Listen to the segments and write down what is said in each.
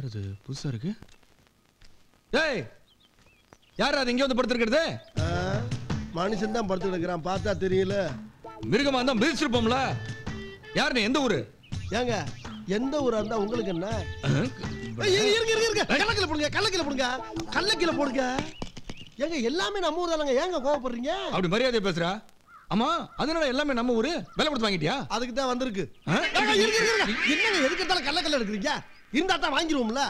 யார் இது புதுசா இருக்கு? டேய் யார் அது இங்க வந்து படுத்துக்கிறது? மனுஷன் தான் படுத்து கிடக்குறான், பார்த்தா தெரியல. மிருகமா இருந்தா மிதிச்சிருப்போம்ல. யார் நீ, எந்த ஊரு? ஏங்க எந்த ஊரா இருந்தா உங்களுக்கு என்ன? கள்ளக்கில போடுங்க, கள்ளக்கில போடுங்க, கள்ளக்கில போடுங்க. ஏங்க எல்லாமே நம்ம ஊர் தானங்க, ஏங்க கோவப்படுறீங்க? அப்படி மரியாதையா பேசுறா? ஆமா அதனால எல்லாமே நம்ம ஊரு. வேலை கொடுத்து வாங்கிட்டியா? அதுக்கு தான் வந்திருக்கு. என்னங்க எதுக்கு கள்ளக்கல்ல எடுக்கிறீங்க? இருந்தா தான் வாங்கிடுவோம்ல.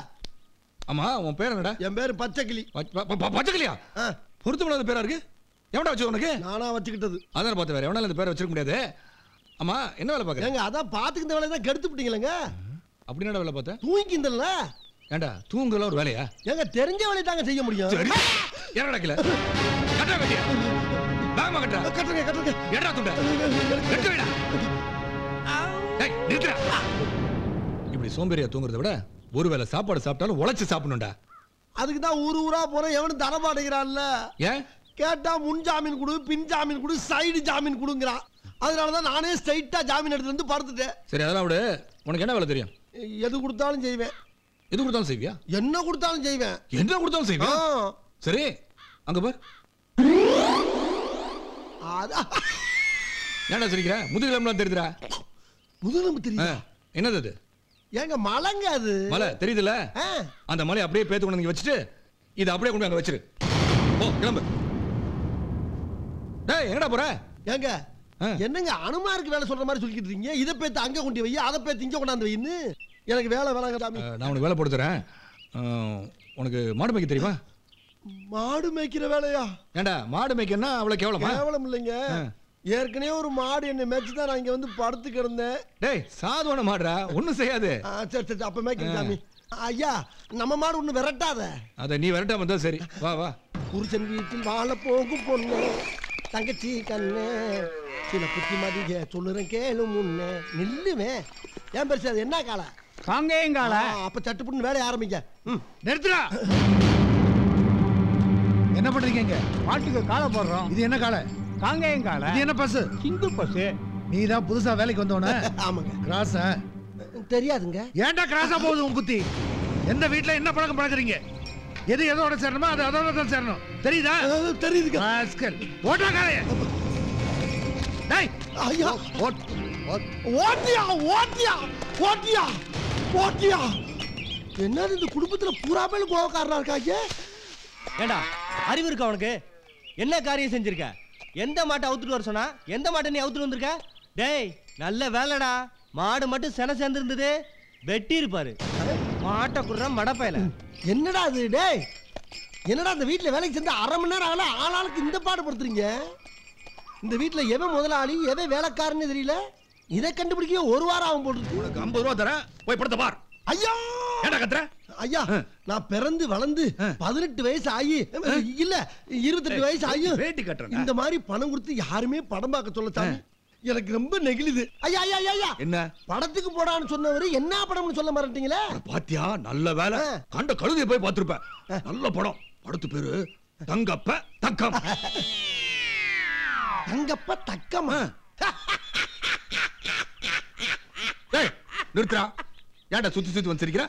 ஆமா உன் பேர் என்னடா? என் பேரு பச்சைக்கிளி. பச்சைக்கிளியா? பொருத்தமில்லாத பேரா இருக்கு. எவன்டா வச்சு உனக்கு? நானா வச்சுக்கிட்டது. அதான் பார்த்து வேற எவனால இந்த பேரை வச்சிருக்க முடியாது. ஆமா என்ன வேலை பார்க்கற? ஏங்க அதான் பாத்துக்கிட்ட வேலையை தான் கெடுத்து விட்டீங்களேங்க. அப்படி என்னடா வேலை பார்த்த? தூங்கிக்கிந்தல்ல. ஏண்டா தூங்குறல ஒரு வேலையா? ஏங்க தெரிஞ்ச வேலையை தாங்க செய்ய முடியும். சரி என்னடா கீழ கட்டா கட்டியா? வாமா கட்டா. கட்டுங்க கட்டுங்க. ஏடா துண்டா? கட்டு விடா. டேய் நிறுத்துடா. இப்படி சோம்பேறியா தூங்குறத விட ஒருவேளை சாப்பாடு சாப்பிட்டாலும் உழைச்சு சாப்பிடணும்டா. அதுக்கு தான் ஊரு ஊரா போறேன், எவனும் தர மாட்டேங்கிறான்ல. ஏன் கேட்டா முன் ஜாமீன் கொடு, பின் ஜாமீன் கொடு, சைடு ஜாமீன் கொடுங்கறான். அதனாலதான் நானே ஸ்ட்ரைட்டா ஜாமீன் எடுத்து வந்து படுத்துட்டேன். சரி அதெல்லாம் விடு. உனக்கு என்ன வேலை தெரியும்? எது கொடுத்தாலும் செய்வேன். எது கொடுத்தாலும் செய்வியா? என்ன கொடுத்தாலும் செய்வேன். என்ன கொடுத்தாலும் செய்வியா? சரி அங்க பார். ஏன்டா சிரிக்கிற? முதுகெலும்புலாம் தெரியுதுடா. முதுகெலும்பு தெரியுதா? என்னது அது? ஏங்க மலைங்க அது. மலை தெரியுதுல? அந்த மலையை அப்படியே பேத்து கொண்டு வந்து வச்சுட்டு இதை அப்படியே கொண்டு அங்க வச்சிரு. ஓ கிளம்பு. டேய் எங்கடா போற? ஏங்க என்னங்க அனுமாருக்கு வேலை சொல்ற மாதிரி சொல்லிக்கிட்டு இருக்கீங்க? இதை பேத்து அங்க கொண்டு வை, அதை பேத்து இங்க கொண்டாந்து வைன்னு. எனக்கு வேலை வேணாங்க சாமி. நான் உனக்கு வேலை போட்டு தரேன். உனக்கு மாடு மேய்க்க தெரியுமா? மாடு மேய்க்கிற வேலையா? ஏண்டா மாடு மேய்க்கன்னா அவ்வளவு கேவலமா? கேவலம் இல்லைங்க. ஏற்கனவே ஒரு மாடு என்ன மேய்ச்சி தான் நான் இங்க வந்து படுத்து கிடந்தேன். டேய் சாதுவான மாடுடா, ஒண்ணும் செய்யாது. சரி சரி அப்ப மேய்க்க சாமி. ஐயா நம்ம மாடு ஒண்ணு விரட்டாத. அத நீ விரட்டாம இருந்தா சரி. வா வா. புருஷன் வீட்டில் வாழ போகும் பொண்ணு தங்கச்சி கண்ணு சில புத்தி மதிக சொல்லுறேன் கேளு முன்ன நில்லுவே. ஏன் பெருசு அது என்ன காலை? காங்கேயங்கால. அப்ப சட்டு புண்ணு வேலையை ஆரம்பிங்க. நிறுத்துடா. என்ன பண்றீங்க? மாட்டுக்கு காலை போடுறோம். இது என்ன காலை? காங்கேயங்கால. இது என்ன பஸ்? Single bus. நீ தான் புதுசா வேலைக்கு வந்தவன? ஆமாங்க. கிராஸ் தெரியாதுங்க. ஏன்டா கிராஸா போகுது உன் குத்தி? எந்த வீட்ல என்ன பழக்கம் பழக்கறீங்க? எது எதோட சேரணுமோ அது அதோட தான் சேரணும். தெரியுதா? தெரியுதுங்க. ராஸ்கல் ஓட்டா காலைய. டேய் ஐயா ஓட்டியா ஓட்டியா ஓட்டியா ஓட்டியா. என்னது இந்த குடும்பத்துல பூரா பேர் கோவக்காரனா இருக்காங்க? ஏண்டா அறிவு இருக்கா உனக்கு? என்ன காரியம் செஞ்சிருக்க? எந்த மாட்டை அவுத்துட்டு வர சொன்னா எந்த மாட்டை நீ அவுத்துட்டு வந்திருக்க? டேய் நல்ல வேலைடா. மாடு மட்டும் சென சேர்ந்து இருந்தது வெட்டி இருப்பாரு. மாட்டை குடுற மடப்பையில. என்னடா அது? டேய் என்னடா இந்த வீட்டுல வேலைக்கு சேர்ந்து அரை மணி நேரம் ஆகல, ஆளாளுக்கு இந்த பாடுபடுத்துறீங்க. இந்த வீட்டுல எவன் முதலாளி எவன் வேலைக்காரன்னு தெரியல. இதை கண்டுபிடிக்க ஒரு வாரம் ஆகும் போட்டு. உனக்கு 50 ரூபா தரேன், போய் படுத்த பார். ஐயா ஏண்டா கத்துற? ஐயா நான் பிறந்து வளர்ந்து 18 வயசு ஆகி இல்ல 28 வயசு ஆகி வேட்டி கட்டுறேன். இந்த மாதிரி பணம் கொடுத்து யாருமே படம் பார்க்க சொல்ல சாமி. எனக்கு ரொம்ப நெகிழுது. ஐயா ஐயா ஐயா என்ன படத்துக்கு போடான்னு சொன்னவரு என்ன படம்னு சொல்ல மாட்டீங்களே? பாத்தியா? நல்ல வேலை. கண்ட கழுதையை போய் பார்த்திருப்ப. நல்ல படம். படத்து பேரு தங்கப்ப தக்கம். தங்கப்ப தக்கமா? டேய் நிறுத்துடா. ஏன்டா சுத்தி சுத்தி வந்திருக்கிற?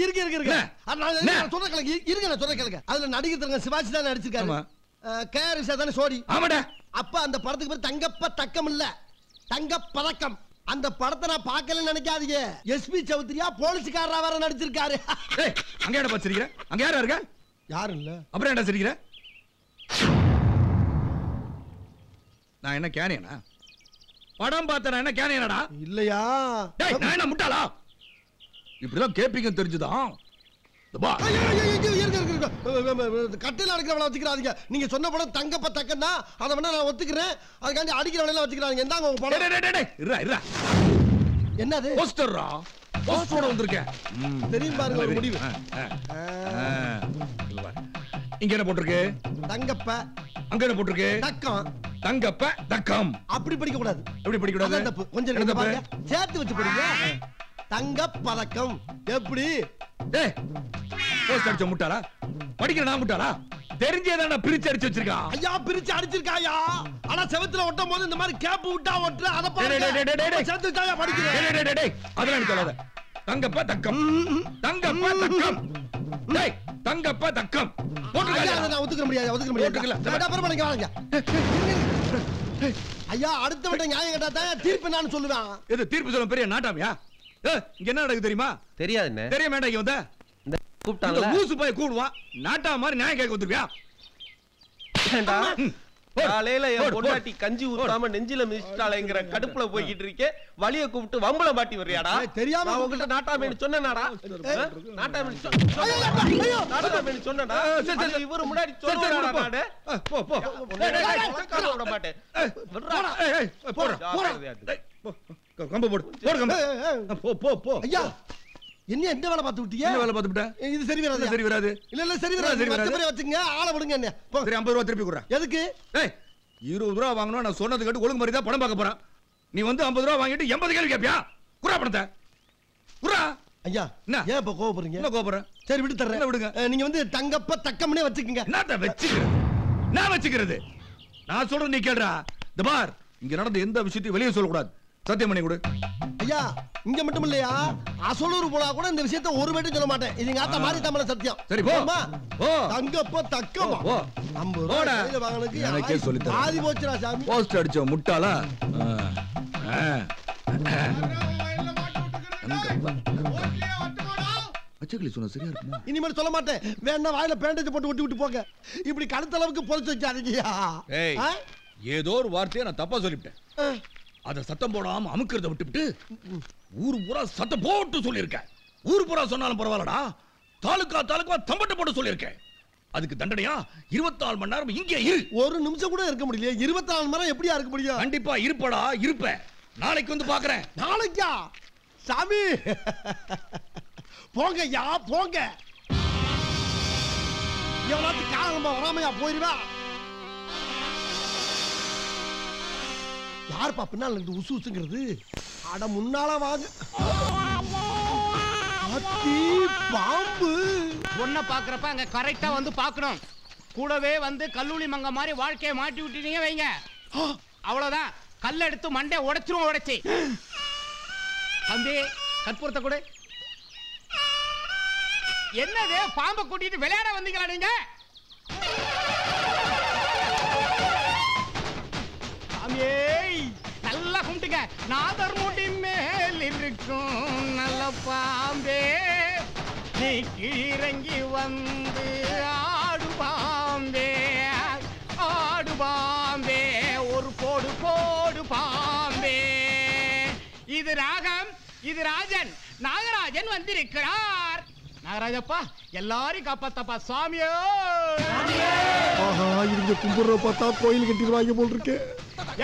இருக்கு இருக்கு இருக்கு. நான் சொல்ற கேளுங்க. இருங்க நான் சொல்ற கேளுங்க. அதுல நடிகர் தங்க சிவாஜி தான் நடிச்சிருக்காரு. கேஆர்எஸ் தானே சோடி. ஆமாடா. அப்ப அந்த படத்துக்கு பேர் தங்கப்ப தக்கம் இல்ல, தங்க பதக்கம். அந்த படத்தை நான் பார்க்கலன்னு நினைக்காதீங்க. எஸ்பி சௌத்ரியா போலீஸ்காரரா வேற நடிச்சிருக்காரு. ஏய் அங்க ஏடா பச்சிருக்கிற? அங்க யாரா இருக்க? யாரும் இல்ல. அப்புறம் ஏன்டா சிரிக்கிற? நான் என்ன கேனியனா? படம் பார்த்த நான் என்ன கேனியனடா? இல்லையா? டேய் நான் என்ன முட்டாளா? இப்படிதான் கேப்பீங்க தெரிஞ்சுதான். கட்டையில அடிக்கிறவளை வச்சுக்கிறாதீங்க. நீங்க சொன்ன படம் தங்கப்ப தக்கன்னா அதை வேணா நான் ஒத்துக்கிறேன். அதுக்காண்டி அடிக்கிறவளெல்லாம் வச்சுக்கிறாங்க. என்னங்க உங்க படம்? என்னது? போஸ்டர்ரா. போஸ்டரோட வந்திருக்கேன். தெரியும் பாருங்க ஒரு முடிவு. இங்க என்ன போட்டிருக்கு? தங்கப்ப. அங்க என்ன போட்டிருக்கு? தக்கம். தங்கப்ப தக்கம். அப்படி படிக்க கூடாது. எப்படி படிக்க கூடாது? தப்பு. கொஞ்சம் பாருங்க. சேர்த்து வச்சு படிங்க. தங்க பதக்கம். எப்படி? டேய் போஸ்ட் அடிச்ச முட்டாளா? படிக்கிற நான் முட்டாளா? தெரிஞ்சேதான பிரிச்சு அடிச்சு வச்சிருக்கா. ஐயா பிரிச்சு அடிச்சிருக்காயா. ஆனா செவத்துல ஒட்டும் போது இந்த மாதிரி கேப் விட்டா ஒட்ற அத பாருங்க. சேர்த்து வச்சாயா படிக்கிறேன். டேய் அதெல்லாம் நீ சொல்லாத. தங்கப்பா தக்கம் தங்கப்பா தக்கம் டேய் தங்கப்பா தக்கம் ஐயா அதை நான் ஒத்துக்க முடியாது போட்டுக்கல. அப்புறம் பண்ணிக்க வாங்க ஐயா அடுத்த விட்ட நியாயம் கேட்டா தான் தீர்ப்பு நான் சொல்லுவேன். இது தீர்ப்பு சொல்ல பெரிய நாட்டாமியா? இங்க என்ன நடக்குது தெரியுமா? தெரியாது என்ன தெரிய வேண்டாம் இங்க வந்த இந்த கூப்பிட்டாங்களா ஊசு போய் கூடுவான் நாட்டா மாதிரி நியாயம் கேட்க வந்துருவியா? காலையில என் பொண்டாட்டி கஞ்சி ஊத்தாம நெஞ்சில மிதிச்சிட்டாளேங்கிற கடுப்புல போய்கிட்டு இருக்கே வலிய கூப்பிட்டு வம்பள மாட்டி வர்றியாடா? தெரியாம நான் உங்ககிட்ட நாட்டாமேனு சொன்னேனாடா? நாட்டாமேனு சொன்னடா. சரி இவரு முன்னாடி சொல்லுடா நானே. போ போ உட்கார விட மாட்டேன். விட்றா. போடா கம்ப போடு போடு கம்ப போ போ போ. ஐயா என்ன எந்த வேலை பார்த்து விட்டீங்க? என்ன வேலை பார்த்துட்ட? இது சரி வராது. சரி வராது. இல்ல சரி வராது. மத்த பேரை வச்சுங்க ஆளை விடுங்க என்ன. சரி 50 ரூபாய் திருப்பி குடுறேன். எதுக்கு? ஏய் 20 ரூபாய் வாங்கணும் நான் சொன்னது கேட்டு ஒழுங்கு மாதிரி தான் பணம் பார்க்க போறேன். நீ வந்து 50 ரூபாய் வாங்கிட்டு 80 கேள்வி கேப்பியா? குறா பணத்தை குறா. ஐயா என்ன? ஏன் இப்ப கோவப்படுறீங்க? என்ன கோபறேன்? சரி விட்டு தர்றேன். என்ன விடுங்க? நீங்க வந்து தங்கப்ப தக்கம்னே வச்சுக்கங்க. என்னத்த வச்சுக்கிறது? நான் வச்சுக்கிறது. நான் சொல்றது நீ கேளுடா. இந்த பார் இங்க நடந்த எந்த விஷயத்தையும் வெளியே சொல்லக்கூடாது. சத்தியம் பண்ணி கொடு. ஐயா இங்க மட்டும் இல்லையா அசலூர் போனா கூட இந்த விஷயத்தை ஒரு மட்டும் சொல்ல மாட்டேன். இது எங்க ஆத்தா மாதிரி தமிழ சத்தியம். சரி போ. போ. தங்கப்ப தக்கமா. போ. 50 போடா. ரூபாய் வாங்குனதுக்கு எனக்கே சொல்லி தரேன். ஆதி போச்சுடா சாமி. போஸ்ட் அடிச்ச முட்டாளா? அச்சக்கிளி சொன்ன சரியா இருக்குமா? இனிமேல் சொல்ல மாட்டேன். வேணா வாயில பேண்டேஜ் போட்டு ஒட்டி விட்டு போங்க. இப்படி கழுத்த அளவுக்கு பொறுத்து வைக்காதீங்கயா. ஏய் ஏதோ ஒரு வார்த்தையை நான் தப்பா சொல்லிட்டேன். அத சத்தம் போடாம அமுக்கிறத விட்டுவிட்டு ஊர் பூரா சத்தம் போட்டு சொல்லியிருக்கேன். ஊர் பூரா சொன்னாலும் பரவாயில்லடா. தாலுக்கா தம்பட்ட போட்டு சொல்லியிருக்கேன். அதுக்கு தண்டனையா 24 மணி நேரம் இங்கே இரு. ஒரு நிமிஷம் கூட இருக்க முடியல. 24 மணி நேரம் எப்படியா இருக்க முடியும்? கண்டிப்பா இருப்படா இருப்ப. நாளைக்கு வந்து பாக்குறேன். நாளைக்கா? சாமி போங்க யா போங்க. எவ்வளவு காலமா வராமையா போயிருவா? யாருப்பா பின்னால இருந்து உசு உசுங்கிறது? அட முன்னால வாங்க. அத்தி பாம்பு. ஒன்ன பாக்குறப்ப அங்க கரெக்டா வந்து பாக்கணும். கூடவே வந்து கல்லூலி மங்க மாதிரி வாழ்க்கையை மாட்டி விட்டீங்க வைங்க, அவ்வளவுதான். கல்ல எடுத்து மண்டை உடைச்சிரும். உடைச்சி தம்பி கற்பூரத்தை கொடு. என்னது பாம்பை கூட்டிட்டு விளையாட வந்தீங்களா நீங்க? சாமியே நல்லா கும்பிட்டுங்க. நாதர் முடி மேல் இருக்கும் நல்ல பாம்பே, நீ கீழங்கி வந்து ஆடு பாம்பே, ஆடு பாம்பே, ஒரு போடு போடு பாம்பே. இது ராகம், இது ராஜன். நாகராஜன் வந்திருக்கிறார். நாகராஜப்பா எல்லாரையும் காப்பாத்தப்பா சாமியோ. ஆஹா இங்க கும்பிடுற பார்த்தா கோயில் கட்டிடுவாங்க போல் இருக்கு.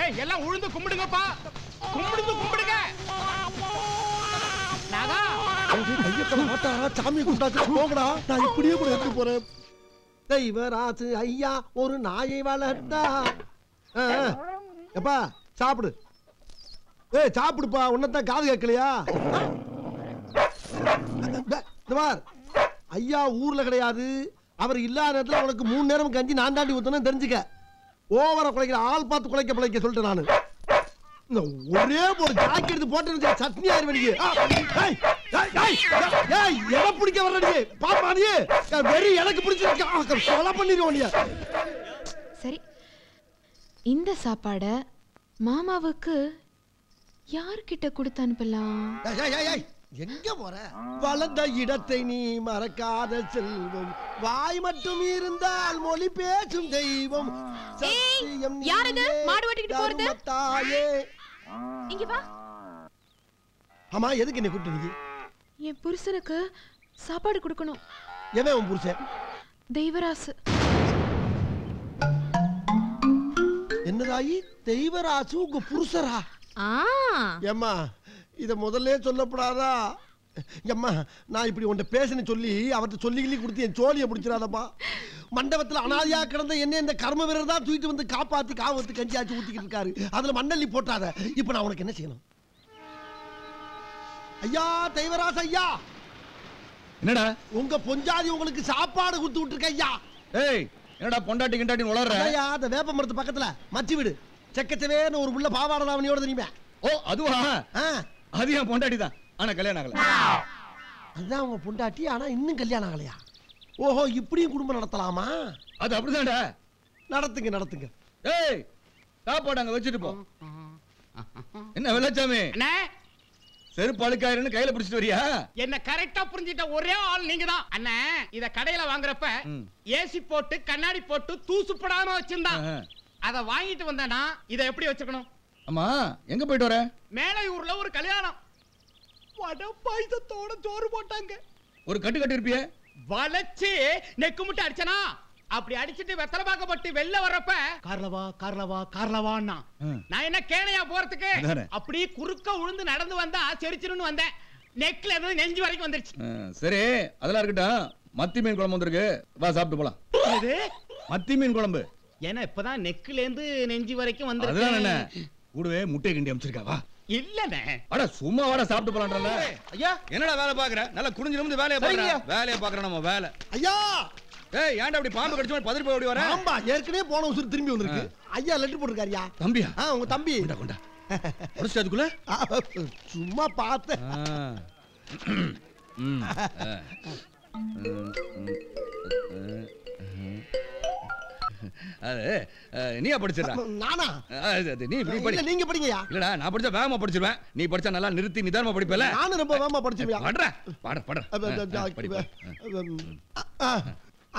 ஏய் எல்லாம் உழுந்து கும்பிடுங்கப்பா. கும்பிடுங்க. நாகா ஐயப்பா மாட்டா சாமி கும்பிட்டாச்சு போங்கடா. நான் இப்படியே கூட எடுத்து போறேன். தெய்வராசு ஐயா ஒரு நாயை வளர்த்தா. எப்பா சாப்பிடு. ஏய் சாப்பிடுப்பா. உன்னதான் காது கேட்கலையா? ஐயா ஊர்ல கிடையாது. அவர் இல்லாத நேரத்துல உனக்கு 3 நேரம் கஞ்சி நான் தாண்டி ஊத்தணும் தெரிஞ்சுக்க. ஓவரா குலைக்கிற ஆள் பார்த்து குலைக்க சொல்லிட்டேன் நானு. ஒரே ஒரு ஜாக்கெட் எடுத்து போட்டு சட்னி ஆயிருவீங்க. எதை பிடிக்க வர்றீங்க பாப்பா? நீ வெறி எனக்கு பிடிச்சிருக்க கொலை பண்ணிடுவோம். சரி இந்த சாப்பாட மாமாவுக்கு யார்கிட்ட கொடுத்து அனுப்பலாம்? எங்க போற? வளர்ந்த இடத்தை நீ மறக்காத செல்வம், வாய் மட்டும் இருந்தால் மொழி பேசும் தெய்வம். சத்தியம் யாரது மாடு ஓட்டிக்கிட்டு போறது? தாயே இங்க வா. ஆமா எதுக்கு என்ன கூப்பிட்டு? என் புருஷனுக்கு சாப்பாடு கொடுக்கணும். எவன் உன் புருஷன்? தெய்வராசு. என்னதாயி தெய்வராசு உங்க புருஷரா? ஏம்மா இத முதல்ல சொல்லப்படாதா? ஏம்மா நான் இப்படி உன்கிட்ட பேசுன்னு சொல்லி அவர்கிட்ட சொல்லி கொடுத்து என் சோழியை பிடிச்சிடாதப்பா. மண்டபத்தில் அனாதியா கிடந்த என்ன இந்த கர்ம வீரர் தான் தூக்கிட்டு வந்து காப்பாத்தி காவத்து கஞ்சி ஆச்சு ஊத்திக்கிட்டு இருக்காரு. அதுல மண்ணள்ளி போட்டாத. இப்ப நான் உனக்கு என்ன செய்யணும்? ஐயா தெய்வராசு ஐயா. என்னடா உங்க பொஞ்சாதி உங்களுக்கு சாப்பாடு கொடுத்து விட்டுருக்க ஐயா. ஏய் என்னடா பொண்டாட்டி கிண்டாட்டி உளறற? ஐயா அந்த வேப்ப மரத்து பக்கத்துல மச்சி வீடு செக்கச்சவேன்னு ஒரு புள்ள பாவாடை தாவணியோட தெரியுமே. ஓ அதுவா? அது என் பொண்டாட்டி தான். ஆனா கல்யாணம் ஆகல. அதுதான் உங்க பொண்டாட்டி, ஆனா இன்னும் கல்யாணம் ஆகலையா? ஓஹோ, இப்படியும் குடும்பம் நடத்தலாமா? அது அப்படிதான்டா. நடத்துங்க நடத்துங்க. ஏய், சாப்பாடு அங்க வச்சுட்டு போ. என்ன வெள்ளச்சாமி, அண்ணே, செருப்பு அழுக்காயிருன்னு கையில பிடிச்சிட்டு வரியா? என்ன கரெக்டா புரிஞ்சிட்ட ஒரே ஆள் நீங்க தான். அண்ணே, இத கடையில வாங்குறப்ப ஏசி போட்டு கண்ணாடி போட்டு தூசுப்படாம வச்சிருந்தான். அத வாங்கிட்டு வந்தானா இத எப்படி வச்சுக்கணும்? அம்மா, எங்க போயிட்டு வர? மேலையூர்ல ஒரு கல்யாணம். வட பாயசத்தோட சோறு போட்டாங்க. ஒரு கட்டு கட்டி இருப்பிய? வளைச்சு நெக்கு முட்டை அடிச்சனா, அப்படி அடிச்சிட்டு வெத்தலை பாக்கப்பட்டு வெளில வர்றப்ப கார்லவா கார்லவா கார்லவான்னா நான் என்ன கேணையா போறதுக்கு? அப்படி குறுக்க உழுந்து நடந்து வந்தா செரிச்சிருன்னு வந்தேன். நெக்ல இருந்து நெஞ்சு வரைக்கும் வந்துருச்சு. சரி, அதெல்லாம் இருக்கட்டும். மத்தி மீன் குழம்பு வந்திருக்கு, வா சாப்பிட்டு போலாம். மத்தி மீன் குழம்பு ஏன்னா இப்பதான் நெக்ல இருந்து நெஞ்சு வரைக்கும் அதுதான் வந்துருக்கு. என்ன கூடவே முட்டை கிண்டி அமைச்சிருக்கா. வா. இல்லனே, அட சும்மா வாடா சாப்பிட்டு போலாம்ன்றல. ஐயா, என்னடா வேலை பாக்குற? நல்லா குனிஞ்சு நிமிந்து வேலைய பாக்குற. வேலைய பாக்குற நம்ம வேலை. ஐயா, ஏய், ஏன்டா அப்படி பாம்பு கடிச்ச மாதிரி பதறி போய் ஓடி வர? ஆம்பா ஏற்கனவே போன உசுறு திரும்பி வந்திருக்கு. ஐயா லெட்டர் போட்டிருக்காருயா. தம்பியா? உங்க தம்பி. கொண்டா கொண்டா. முடிச்சு அதுக்குள்ள சும்மா பார்த்தேன். நீயா படிச்சிடா? நானா? நீ இப்படி படி. நீங்க படிங்கயா. இல்லடா, நான் படிச்சா வேகமா படிச்சிருவேன். நீ படிச்சா நல்லா நிறுத்தி நிதானமா படிப்பல. நானும் ரொம்ப வேகமா படிச்சிருவியா. படுறா படுறா.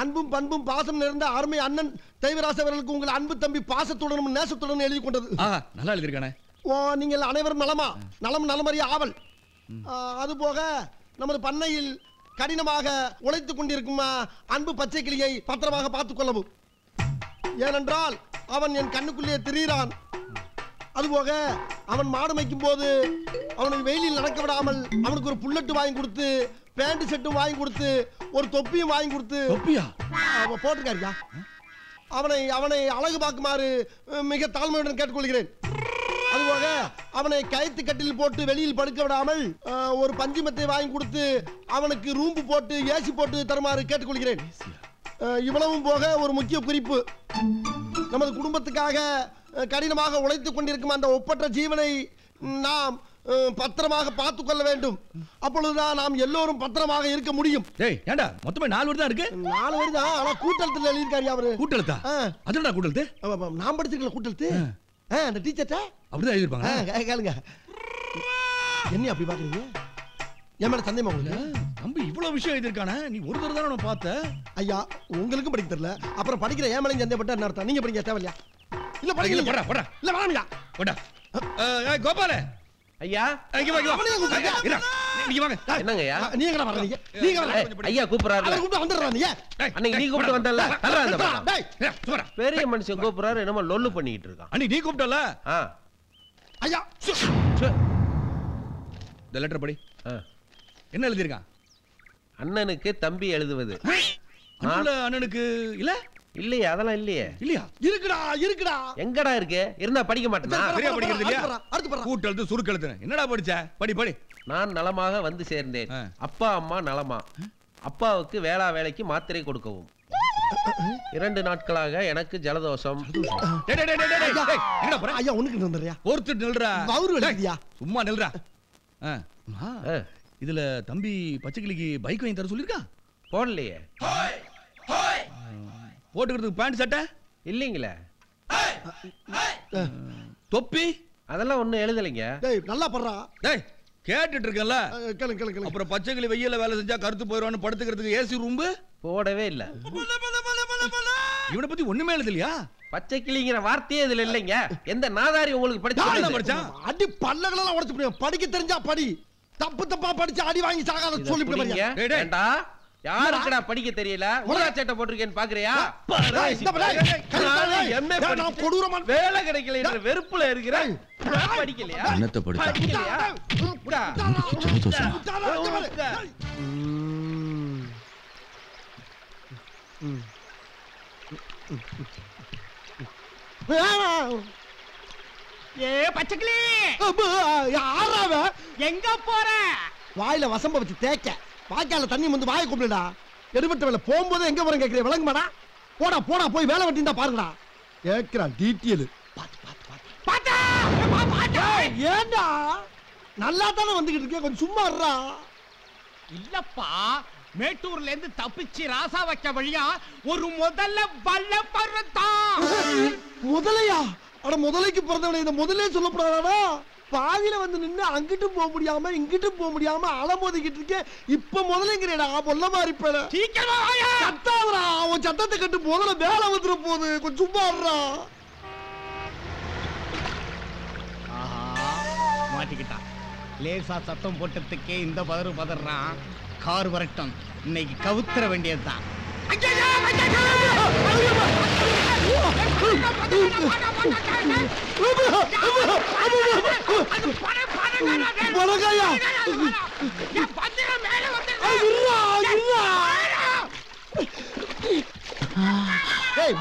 அன்பும் பண்பும் பாசம் நிறைந்த அருமை அண்ணன் தெய்வராச அவர்களுக்கு உங்கள் அன்பு தம்பி பாசத்துடனும் நேசத்துடனும் எழுதி கொண்டது. நல்லா எழுதிருக்கானே. நீங்கள் அனைவரும் நலமா? நலம் நலமறிய ஆவல். அதுபோக நமது பண்ணையில் கடினமாக உழைத்துக் கொண்டிருக்கும் அன்பு பச்சை கிளியை பத்திரமாக பார்த்துக் கொள்ளவும். ஏனென்றால் அவன் என் கண்ணுக்குள்ளே திரிகிறான். அதுபோக அவன் மாடு மேய்க்கும் போது அவனை வெயிலில் நடக்க விடாமல் அவனுக்கு ஒரு புல்லட்டு வாங்கி கொடுத்து, பேண்ட் செட்டும் வாங்கி கொடுத்து, ஒரு தொப்பியும் வாங்கி கொடுத்து போட்டிருக்காருயா. அவனை அவனை அழகு பார்க்குமாறு மிக தாழ்மையுடன் கேட்டுக்கொள்கிறேன். அதுபோக அவனை கயிற்று கட்டில் போட்டு வெளியில் படுக்க விடாமல் ஒரு பஞ்சுமத்தை வாங்கி கொடுத்து அவனுக்கு ரூம்பு போட்டு ஏசி போட்டு தருமாறு கேட்டுக்கொள்கிறேன். இவ்வளவும் போக ஒரு முக்கிய குறிப்பு, நமது குடும்பத்துக்காக கடினமாக உழைத்துக் கொண்டிருக்கும் அந்த ஒப்பற்ற ஜீவனை நாம் பத்திரமாக பார்த்துக் கொள்ள வேண்டும். அப்பொழுதுதான் நாம் எல்லோரும் பத்திரமாக இருக்க முடியும். ஏண்டா மொத்தமே 4 வரி தான் இருக்கு? 4 வரி தான், ஆனா கூட்டெழுத்துல எழுதியிருக்காரு அவரு. கூட்டெழுத்தா? அதுடா கூட்டெழுத்து? நான் படிச்சிருக்கல கூட்டெழுத்து. அந்த டீச்சர்ட்ட அப்படிதான் எழுதிருப்பாங்க. கேளுங்க. என்ன அப்படி பாக்குறீங்க? என் மேல சந்தேகமா உங்களுக்கு? தம்பி இவ்வளவு விஷயம் எழுதிருக்கானே, நீ ஒரு தடவை தானே பார்த்த? ஐயா, உங்களுக்கும் படிக்க தெரியல, அப்புறம் படிக்கிற ஏன் மேலையும் சந்தேகப்பட்ட என்ன அர்த்தம்? நீங்க படிக்க தேவையில்லையா? இல்ல படிக்கல. போடா போடா. இல்ல வாங்கயா. போடா. கோபால ஐயா, இங்க வா. நீங்க வாங்க. என்னங்கய்யா? நீங்க என்ன வர்றீங்க? நீங்க வர. ஐயா கூப்பிடுறாரு. அவரை கூப்பிட்டு வந்துடுறா நீ. அன்னைக்கு நீ கூப்பிட்டு வந்தல்ல, தரறா அந்த பக்கம். டேய், சும்மா. பெரிய மனுஷன் கூப்பிடுறாரு, என்னமோ லொல்லு பண்ணிட்டு இருக்கான். அன்னைக்கு நீ கூப்பிட்டல? ஐயா, இந்த லெட்டர் படி. என்ன எழுதிருக்கான்? அண்ணனுக்கு தம்பி எழுதுவது. அண்ணனுக்கு இல்ல? இல்லையே, அதெல்லாம் இல்லையே. இல்லையா? இருக்குடா. எங்கடா இருக்கு? இருந்தா படிக்க மாட்டேனா? சரியா படிக்கிறது இல்லையா? கூட்டெழுத்து சுருக்கெழுத்து என்னடா படிச்ச? படி. நான் நலமாக வந்து சேர்ந்தேன். அப்பா அம்மா நலமா? அப்பாவுக்கு வேலைக்கு மாத்திரை கொடுக்கவும். 2 நாட்களாக எனக்கு ஜலதோஷம். ஐயா ஒண்ணுக்கு வந்துறியா? ஒருத்தர் நில்றா. வவுறு எழுதியா? சும்மா நில்றா. இதுல தம்பி பச்சைக்கிளிக்கு பைக் வாங்கி தர சொல்லிருக்கா? போடலையே. போட்டுக்கிறதுக்கு பேண்ட் சட்டை இல்லீங்களே. தொப்பி அதெல்லாம் ஒண்ணும் எழுதலைங்க. டேய் நல்லா படுறா. டேய் கேட்டுட்டு இருக்கல. கேளு. அப்புறம் பச்சைக்கிளி வெயில்ல வேலை செஞ்சா கருத்து போயிடுவான்னு படுத்துக்கிறதுக்கு ஏசி ரூம்பு போடவே இல்ல. இவனை பத்தி ஒண்ணுமே எழுதலையா? பச்சை கிளிங்கிற வார்த்தையே இதுல இல்லைங்க. எந்த நாதாரி உங்களுக்கு படிச்சா? அடி பல்லகளெல்லாம் உடைச்சு போடுங்க. படிக்க தெரிஞ்சா படி. தப்பா படிச்சு அடி வாங்கி சாகாத சொல்லிவிடுங்க. ஏண்டா யாருக்குடா படிக்க தெரியல? ஊரா சட்டை போட்டிருக்கேன்னு பாக்குறியா? வேலை கிடைக்கல என்ற வெறுப்புல இருக்கிறேன். படிக்கலையா? என்னத்தை படிச்சா? பச்சைக்கிளி யாராவ? எங்க போற? வாயில வசம்ப வச்சு தேய்க்க, வாய்க்கால தண்ணி வந்து வாயை கூப்பிடுடா. எடுபட்ட வேலை போகும்போது எங்க போறேன் கேட்கிறேன், விளங்குமாடா? போடா போய் வேலை வெட்டிந்தா பாருங்கடா. கேட்கிறான் டீட்டெயில். ஏண்டா நல்லா தானே வந்துகிட்டு இருக்கேன், கொஞ்சம் சும்மா இருடா. இல்லப்பா, மேட்டூர்ல இருந்து தப்பிச்சு ராசா வைக்க வழியா ஒரு முதல்ல வல்ல பறத்தான். முதலையா? அட முதலைக்கு பிறந்தவனே, இந்த முதலே சொல்லப்படாதா? பாதியில வந்து நின்று அங்கிட்டும் போக முடியாம இங்கிட்டும் போக முடியாம அலமோதிக்கிட்டு இருக்கேன். இப்ப முதலைங்கிறேடா, பொல்ல மாதிரி பேட. சீக்கிரமா வாயா. சத்தாவரா, அவன் சத்தத்தை கட்டு முதல்ல மேல வந்துட போகுது, கொஞ்சம் சும்மா இருடா. மாட்டிக்கிட்டான். லேசா சத்தம் போட்டதுக்கே இந்த பதறான். கார் வரட்டும், இன்னைக்கு கவுத்துற வேண்டியதுதான்.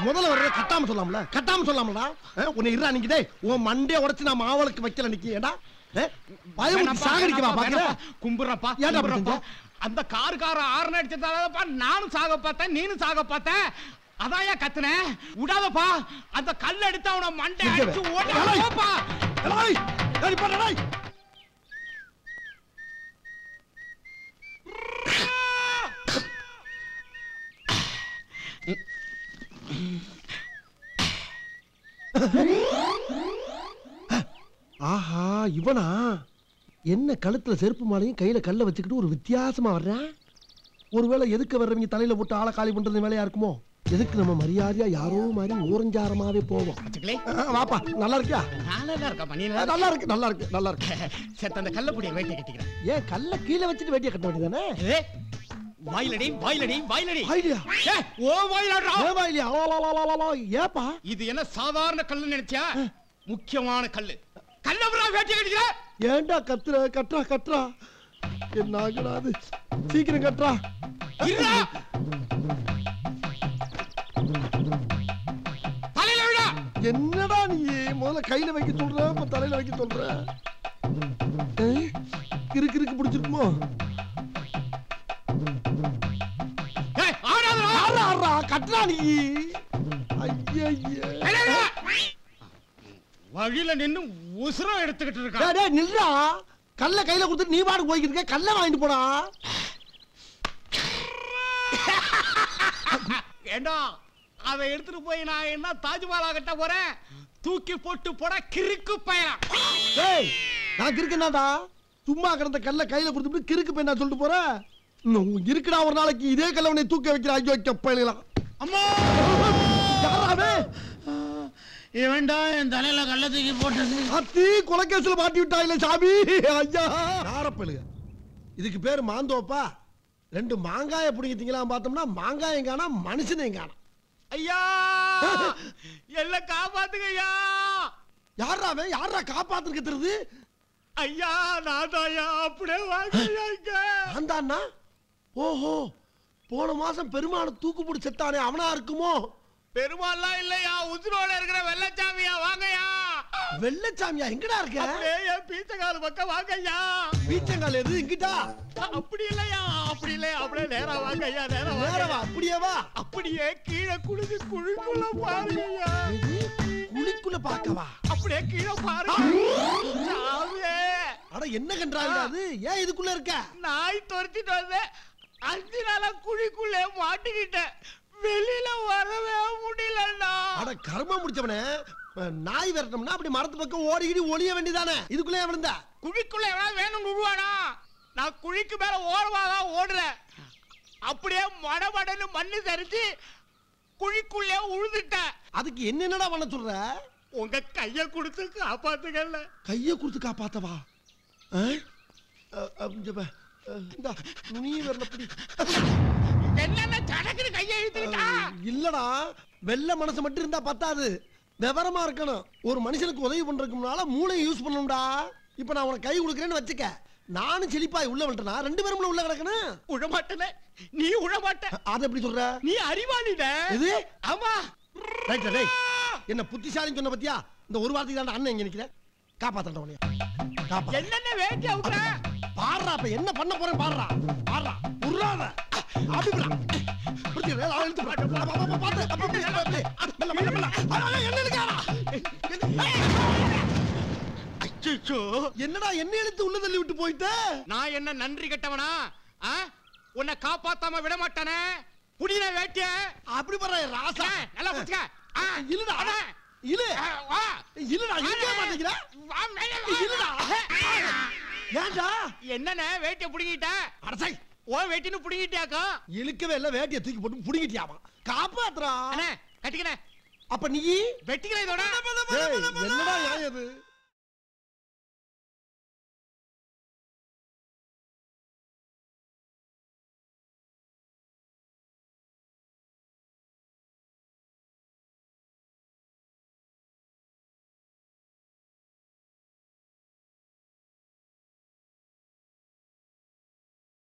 முதல்ல வர்ற கட்டாம சொல்லாமல, கட்டாம சொல்லாமடா. உன்னை இருடா நிக்கிதே, உன் மண்டே உடைச்சு நான் மாவளுக்கு வைக்கல நிக்கியடா. கும்புறப்பா, அந்த காருக்கார ஆறு அடிச்சதாலப்பா நானும் சாக பார்த்தேன், நீனும் சாக பார்த்தேன். அதாயா கத்துன, விடாதப்பா. அந்த கல் எடுத்து அவன மண்டை அடிச்சு ஓடுப்பா. ஆஹா, இவனா? என்ன கழுத்துல செருப்பு மாலையும் கையில கல்ல வச்சுக்கிட்டு ஒரு வித்தியாசமா வர்றேன். ஒருவேளை எதுக்கு வர்றவங்க தலையில போட்டு ஆளை காலி பண்றது வேலையா இருக்குமோ? எதுக்கு நம்ம மரியாதையா யாரோ மாதிரி ஓரஞ்சாரமாவே போவோம். வாப்பா, நல்லா இருக்கியா? நல்லா இருக்கு, நல்லா இருக்கு, நல்லா இருக்கு. சேர்த்து அந்த கல்லப்படியை வேட்டை கட்டிக்கிறேன். ஏன் கல்ல கீழே வச்சுட்டு வேட்டியை கட்ட வேண்டியதானே? வாயிலடி வாயிலடி வாயிலடி. வாயிலியா? ஓ வாயிலடா. வாயிலியா? ஏப்பா இது என்ன சாதாரண கல்லு நினைச்சா? முக்கியமான கல்லு. கல்லவரா வேட்டை கட்டிக்கிற? ஏண்டா கத்துற? கட்டுறா கட்டுறா. என்ன ஆகுறாது? சீக்கிரம் கட்டுறா. தலையில விட. என்னடா நீ முதல்ல கையில வைக்க சொல்ற, இப்ப தலையில வைக்க சொல்ற. கிறுக்கு கிறுக்கு பிடிச்சிருக்குமோ? கட்டுறா நீ. வழியில நின்னு உசுரம் எடுத்துக்கிட்டு இருக்கா. நில்றா. கல்ல கையில கொடுத்து நீ பாட்டு போய்கிட்டு இருக்க, கல்ல வாங்கிட்டு போடா. ஏண்டா, அதை எடுத்துட்டு போய் நான் என்ன தாஜ்மஹாலா கட்ட போறேன்? தூக்கி போட்டு போட கிறுக்கு பையன். ஏய், நான் கிறுக்குனாடா. சும்மா கிடந்த கல்ல கையில கொடுத்துட்டு கிறுக்கு பையன் நான் சொல்லிட்டு போறேன். இருக்குடா, ஒரு நாளைக்கு இதே கல்ல உன்னை தூக்க வைக்கிற. ஐயோ கப்பலாம். அம்மா, யாராவே இவன்டா என் தலையில கல்ல தூக்கி போட்டது. அத்தி கொலைகேசுல மாட்டி விட்டாயில சாமி. ஐயா நாரப்பழுக. இதுக்கு பேரு மாந்தோப்பா. ரெண்டு மாங்காய பிடிக்கிட்டீங்களாம் பார்த்தோம்னா மாங்காயம் காணா, மனுஷனையும் காணா. ஐயா, எல்லாம் காப்பாத்துங்க ஐயா. யாராவே? யாரா காப்பாத்துன்னு கத்துறது? ஐயா, நான் தாயா. அப்படியே வாங்க. அந்தாண்ணா. ஓஹோ, போன மாசம் பெருமாளை தூக்கு போட்டு செத்தானே, அவனா இருக்குமோ? பெருமாள்லாம் இல்லையா, உசுரோட இருக்கிற வெள்ளச்சாமியா. வாங்கய்யா. வெள்ளச்சாமியா? எங்கடா இருக்க? அப்படியே பீச்சங்கால் பக்கம் வாங்கய்யா. பீச்சங்கால் எது? இங்கிட்டா? அப்படி இல்லையா, அப்படி இல்லையா. அப்படியே நேரா வாங்கய்யா. நேரவா? அப்படியே வா. அப்படியே கீழே குளிச்சு குழிக்குள்ள பாருங்கய்யா. குழிக்குள்ள பாக்கவா? அப்படியே கீழே பாருங்க. அட என்ன கன்றாங்க அது? ஏன் இதுக்குள்ள இருக்க? நாய் துரத்திட்டு வந்தேன், 5 நாளா குழிக்குள்ளே மாட்டிக்கிட்டேன். வெளியில வரவே முடியலண்ணா. அட கர்மம் முடிச்சவனே, நாய் விரட்டம்னா அப்படி மரத்து பக்கம் ஓடிக்கிட்டு ஒளிய வேண்டியதானே. இதுக்குள்ளே விழுந்தா? குழிக்குள்ள எவ்வளவு வேணும் விடுவானா? நான் குழிக்கு மேல ஓரமாக ஓடுறேன். அப்படியே மடமடன்னு மண்ணு சரிச்சு குழிக்குள்ளே உழுந்துட்டேன். அதுக்கு என்னடா பண்ண சொல்ற? உங்க கைய கொடுத்து காப்பாத்துக்கல. கைய கொடுத்து காப்பாத்தவா? என்னென்ன சடக்குன்னு கையை இழுத்துக்கிட்டா? இல்லடா, வெள்ள மனசு மட்டும் இருந்தா பத்தாது, விவரமா இருக்கணும். ஒரு மனுஷனுக்கு உதவி பண்றதுக்கு முன்னால மூளையை யூஸ் பண்ணணும்டா. இப்ப நான் உனக்கு கை கொடுக்குறேன்னு வச்சுக்க, நானும் செழிப்பாய் உள்ள விட்டனா, 2 பேரும் உள்ள கிடக்கணும். உழமாட்டல, நீ உழமாட்ட. அதை எப்படி சொல்ற? நீ அறிவாளிட. இது ஆமா. ரைட் டேய், என்ன புத்திசாலின்னு சொன்ன பத்தியா? இந்த ஒரு வார்த்தைக்கு தான் அண்ணன் இங்க நிக்கிற. காப்பாத்தடா உன்னைய. காப்பா. என்னென்ன வேட்டி அவுக்குற? பாறா, அப்ப என்ன பண்ண போறேன் பாறா. பாறா, உர்றாத. அப்படிடா. புடி ரேல அழுத்து பாத்து. அப்ப மெல்ல மெல்ல மெல்ல. என்ன இருக்காடா? என்னடா என்ன இழுத்து உள்ள தள்ளி விட்டு போயிட்ட? நான் என்ன நன்றி கெட்டவனா? உன்னை காப்பாத்தாம விட மாட்டானே. புடின வேட்டிய அப்படி பண்ற ராசா. நல்லா புடிச்சுக்க. இல்லடா. இல்ல. வா. இல்லடா இங்க மாட்டேங்கற. வா மேல வா. இல்லடா. ஏன்டா? என்னண்ணே வேட்டிய புடிங்கிட்ட? அடசை. ஓ வேட்டின்னு புடிங்கிட்டியாக்கா? இழுக்கவே இல்ல வேட்டிய தூக்கி போட்டு புடிங்கிட்டியாமா. காப்பாத்துறா. அண்ணே கட்டிக்கனே. அப்ப நீ வெட்டிக்கல இதோட. என்னடா நியாயம் இது?